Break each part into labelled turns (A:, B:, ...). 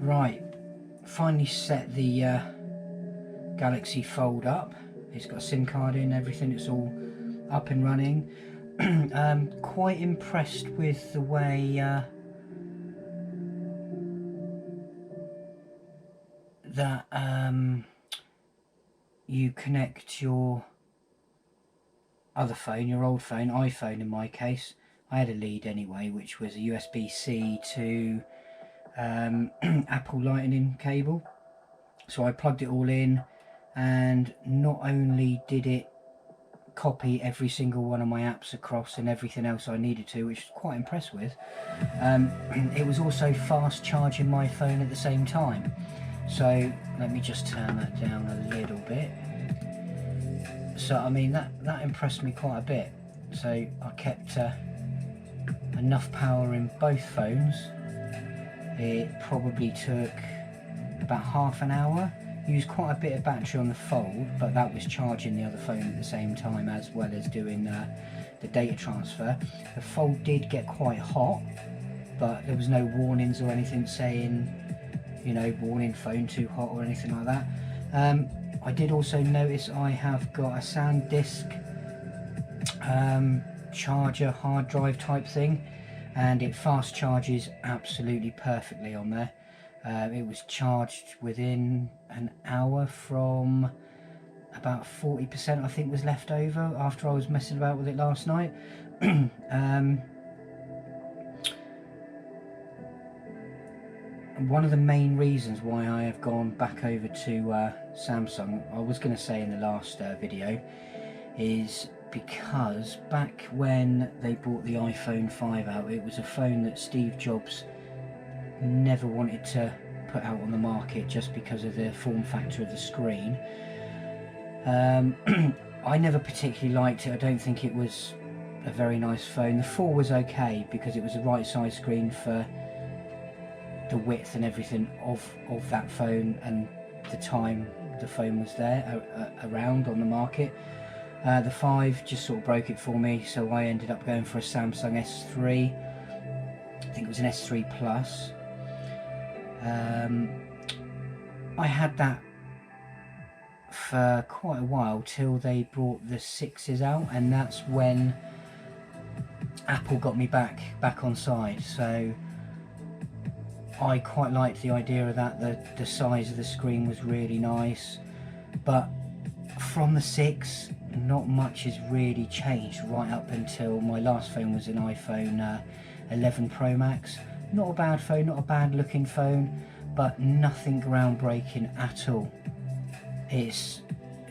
A: Right, finally set the Galaxy Fold up. It's got a SIM card in, everything, it's all up and running. Quite impressed with the way that you connect your other phone, your old phone, iPhone in my case. I had a lead anyway, which was a USB-C to Apple Lightning cable. So I plugged it all in, and not only did it copy every single one of my apps across and everything else I needed to, which I was quite impressed with, it was also fast charging my phone at the same time. So let me just turn that down a little bit. So I mean that impressed me quite a bit. So I kept enough power in both phones. It probably took about half an hour. Used quite a bit of battery on the Fold, but that was charging the other phone at the same time, as well as doing the data transfer. The Fold did get quite hot, but there was no warnings or anything saying, you know, warning phone too hot or anything like that. I did also notice I have got a SanDisk charger hard drive type thing, and it fast charges absolutely perfectly on there. It was charged within an hour from about 40%, I think, was left over after I was messing about with it last night. One of the main reasons why I have gone back over to Samsung, I was going to say in the last video, is because back when they brought the iPhone 5 out, it was a phone that Steve Jobs never wanted to put out on the market just because of the form factor of the screen. I never particularly liked it. I don't think it was a very nice phone. The 4 was okay because it was the right size screen for the width and everything of that phone and the time the phone was there around on the market. The 5 just sort of broke it for me, so I ended up going for a Samsung S3. I think it was an S3 Plus. I had that for quite a while till they brought the 6s out, and that's when Apple got me back on side. So I quite liked the idea of that. The size of the screen was really nice, but from the 6 not much has really changed right up until my last phone was an iPhone 11 Pro Max. Not a bad phone, not a bad looking phone, but nothing groundbreaking at all. It's,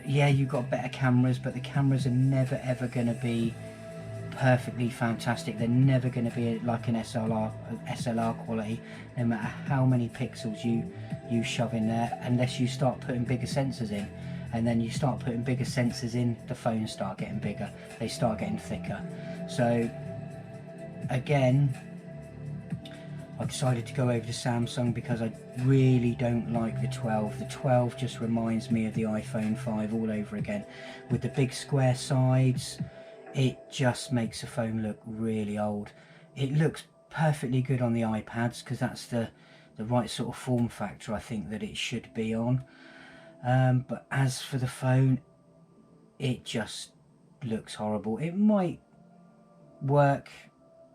A: yeah, you've got better cameras, but the cameras are never ever going to be perfectly fantastic. They're never going to be like an SLR quality, no matter how many pixels you shove in there, unless you start putting bigger sensors in. And then you start putting bigger sensors in, the phones start getting bigger, they start getting thicker. So again, I decided to go over to Samsung because I really don't like the 12. The 12 just reminds me of the iPhone 5 all over again. With the big square sides, it just makes the phone look really old. It looks perfectly good on the iPads because that's the right sort of form factor I think that it should be on. But as for the phone, it just looks horrible. It might work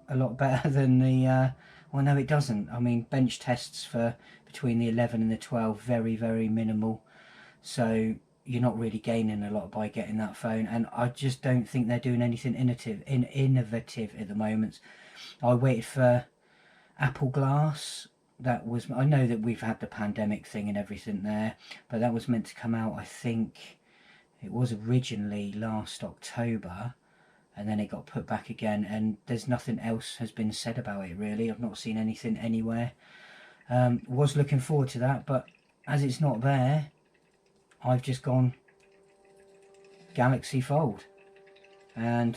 A: a lot better than the well, no, it doesn't. I mean, bench tests for between the 11 and the 12 very minimal, so you're not really gaining a lot by getting that phone, and I just don't think they're doing anything innovative at the moment. I waited for Apple Glass. That was, I know that we've had the pandemic thing and everything there, but that was meant to come out, I think it was originally last October, and then it got put back again, and there's nothing else has been said about it really. I've not seen anything anywhere. Was looking forward to that, but as it's not there, I've just gone Galaxy Fold, and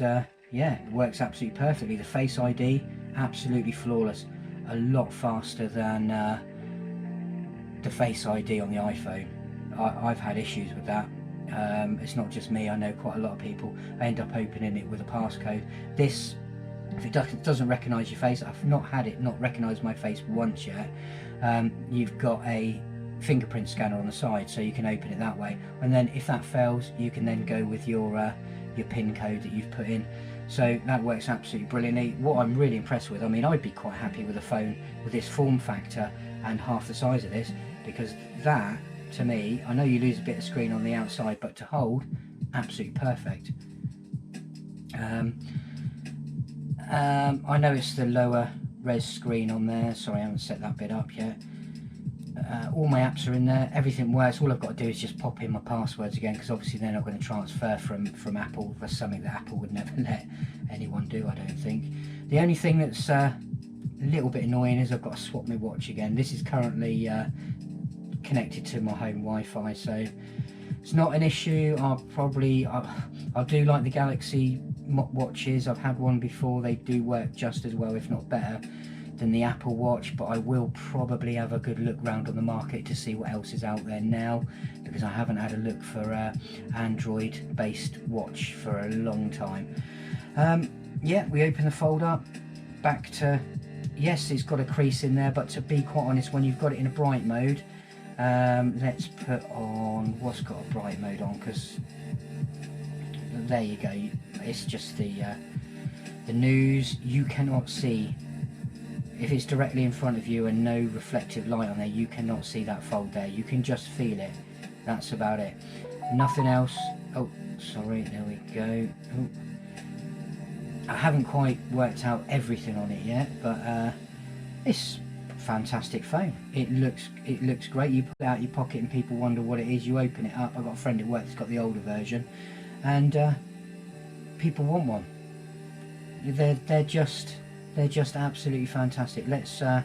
A: yeah, it works absolutely perfectly. The Face ID, absolutely flawless. A lot faster than the Face ID on the iPhone. I've had issues with that. It's not just me, I know quite a lot of people. I end up opening it with a passcode. This if it doesn't recognise your face, I've not had it not recognise my face once yet, you've got a fingerprint scanner on the side, so you can open it that way, and then if that fails, you can then go with your PIN code that you've put in. So that works absolutely brilliantly. What I'm really impressed with, I mean, I'd be quite happy with a phone with this form factor and half the size of this, because that, to me, I know you lose a bit of screen on the outside, but to hold, absolutely perfect. I know it's the lower res screen on there, sorry I haven't set that bit up yet. All my apps are in there, everything works. All I've got to do is just pop in my passwords again, because obviously they're not going to transfer from Apple. That's something that Apple would never let anyone do, I don't think. The only thing that's a little bit annoying is I've got to swap my watch again. This is currently connected to my home Wi-Fi, so it's not an issue. I do like the Galaxy watches. I've had one before, they do work just as well, if not better, than the Apple Watch, but I will probably have a good look round on the market to see what else is out there now, because I haven't had a look for Android based watch for a long time. Yeah, we open the fold up, back to, yes, it's got a crease in there, but to be quite honest, when you've got it in a bright mode, let's put on, what's got a bright mode on, because there you go, it's just the news. You cannot see, if it's directly in front of you and no reflective light on there, you cannot see that fold there. You can just feel it. That's about it. Nothing else. Oh, sorry, there we go. Oh. I haven't quite worked out everything on it yet, but it's a fantastic phone. It looks great. You put it out your pocket and people wonder what it is. You open it up. I've got a friend at work that's got the older version, and people want one. They're just absolutely fantastic. Let's sorry,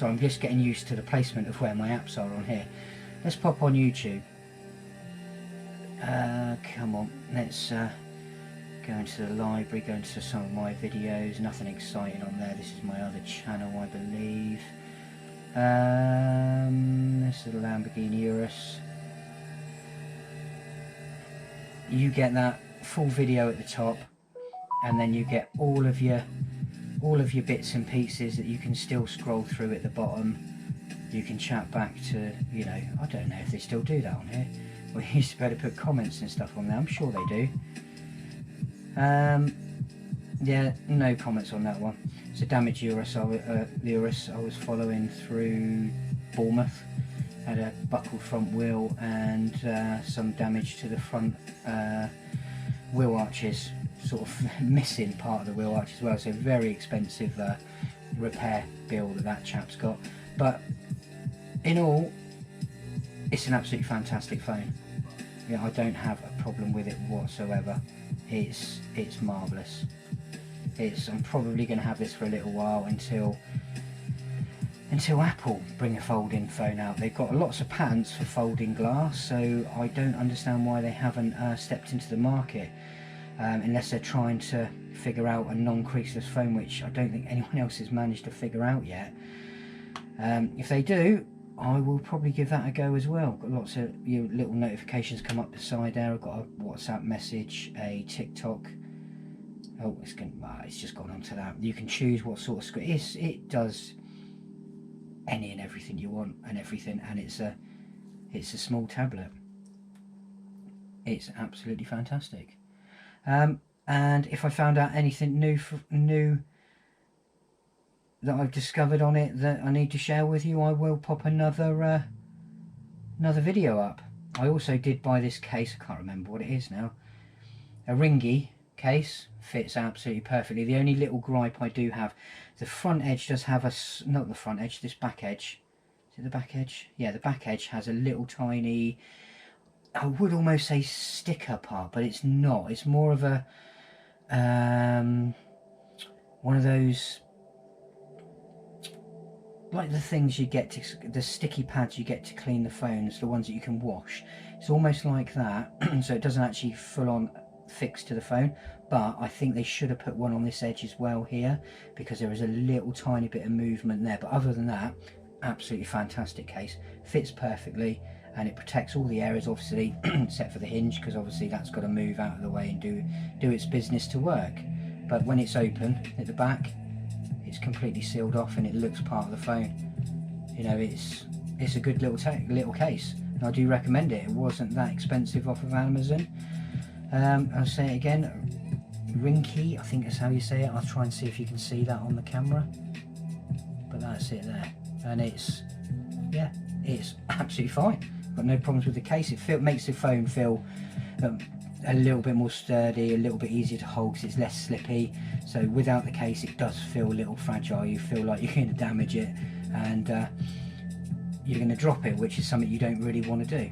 A: I'm just getting used to the placement of where my apps are on here. Let's pop on YouTube. Come on, let's go into the library, go into some of my videos. Nothing exciting on there. This is my other channel, I believe. This is the Lamborghini Urus. You get that full video at the top, and then you get all of your bits and pieces that you can still scroll through at the bottom. You can chat back to, you know, I don't know if they still do that on here. We used to be able to put comments and stuff on there. I'm sure they do. Yeah, no comments on that one. It's a damaged Urus. Urus I was following through Bournemouth. Had a buckled front wheel and some damage to the front wheel arches. Sort of missing part of the wheel arch as well, so very expensive repair bill that chap's got. But in all, it's an absolutely fantastic phone. Yeah, I don't have a problem with it whatsoever. It's marvellous. I'm probably going to have this for a little while until Apple bring a folding phone out. They've got lots of patents for folding glass, so I don't understand why they haven't stepped into the market. Unless they're trying to figure out a non-creaseless phone, which I don't think anyone else has managed to figure out yet. If they do, I will probably give that a go as well. Got lots of little notifications come up the side there. I've got a WhatsApp message, a TikTok. Oh, it's just gone onto that. You can choose what sort of screen. It does any and everything you want and everything, and it's a small tablet. It's absolutely fantastic. And if I found out anything new that I've discovered on it that I need to share with you, I will pop another video up. I also did buy this case. I can't remember what it is now. A Ringy case, fits absolutely perfectly. The only little gripe I do have, the front edge does have not the front edge, this back edge. Is it the back edge? Yeah, the back edge has a little tiny, I would almost say sticker part, but it's not. It's more of a one of those, like the things you get to, the sticky pads you get to clean the phones, the ones that you can wash. It's almost like that, so it doesn't actually full on fix to the phone, but I think they should have put one on this edge as well here, because there is a little tiny bit of movement there. But other than that, absolutely fantastic case, fits perfectly, and it protects all the areas, obviously, except for the hinge, because obviously that's got to move out of the way and do its business to work. but when it's open at the back, it's completely sealed off and it looks part of the phone. You know, it's a good little case, and I do recommend it. It wasn't that expensive off of Amazon. I'll say it again, Ringkey, I think that's how you say it. I'll try and see if you can see that on the camera, but that's it there, and it's absolutely fine. Got no problems with the case. It makes the phone feel a little bit more sturdy, a little bit easier to hold because it's less slippy. So without the case, it does feel a little fragile. You feel like you're going to damage it, and you're going to drop it, which is something you don't really want to do.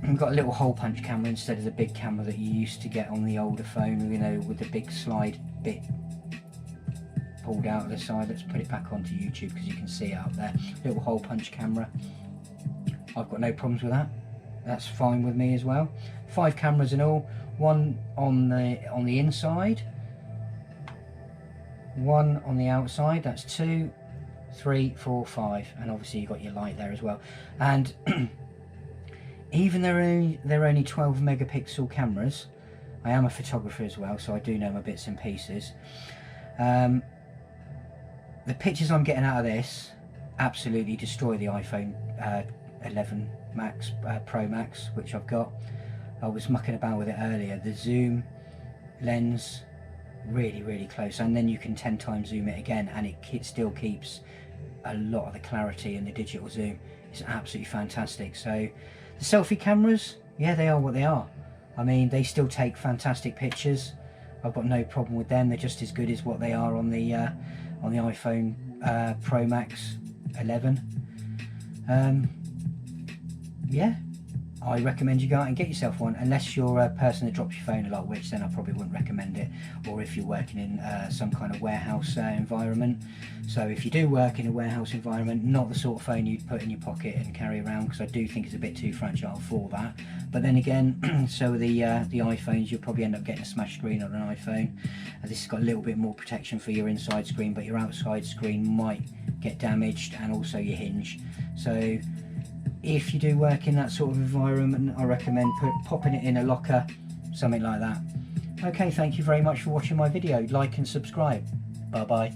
A: We've got a little hole punch camera instead of the big camera that you used to get on the older phone, you know, with the big slide bit pulled out of the side. Let's put it back onto YouTube because you can see it up there. Little hole punch camera. I've got no problems with that. That's fine with me as well. 5 cameras in all. One on the inside, one on the outside. That's 2, 3, 4, 5, and obviously you've got your light there as well. And even they're only 12 megapixel cameras. I am a photographer as well, so I do know my bits and pieces. The pictures I'm getting out of this absolutely destroy the iPhone 11 Max Pro Max, which I've got. I was mucking about with it earlier. The zoom lens, really close, and then you can 10 times zoom it again, and it still keeps a lot of the clarity in the digital zoom. It's absolutely fantastic. So the selfie cameras, yeah, they are what they are. I mean, they still take fantastic pictures. I've got no problem with them. They're just as good as what they are on the iPhone Pro Max 11. Yeah, I recommend you go out and get yourself one, unless you're a person that drops your phone a lot, which then I probably wouldn't recommend it, or if you're working in some kind of warehouse environment. So if you do work in a warehouse environment, not the sort of phone you'd put in your pocket and carry around, because I do think it's a bit too fragile for that. But then again, so the iPhones, you'll probably end up getting a smashed screen on an iPhone. This has got a little bit more protection for your inside screen, but your outside screen might get damaged, and also your hinge. So if you do work in that sort of environment, I recommend popping it in a locker, something like that. Okay, thank you very much for watching my video. Like and subscribe. Bye bye.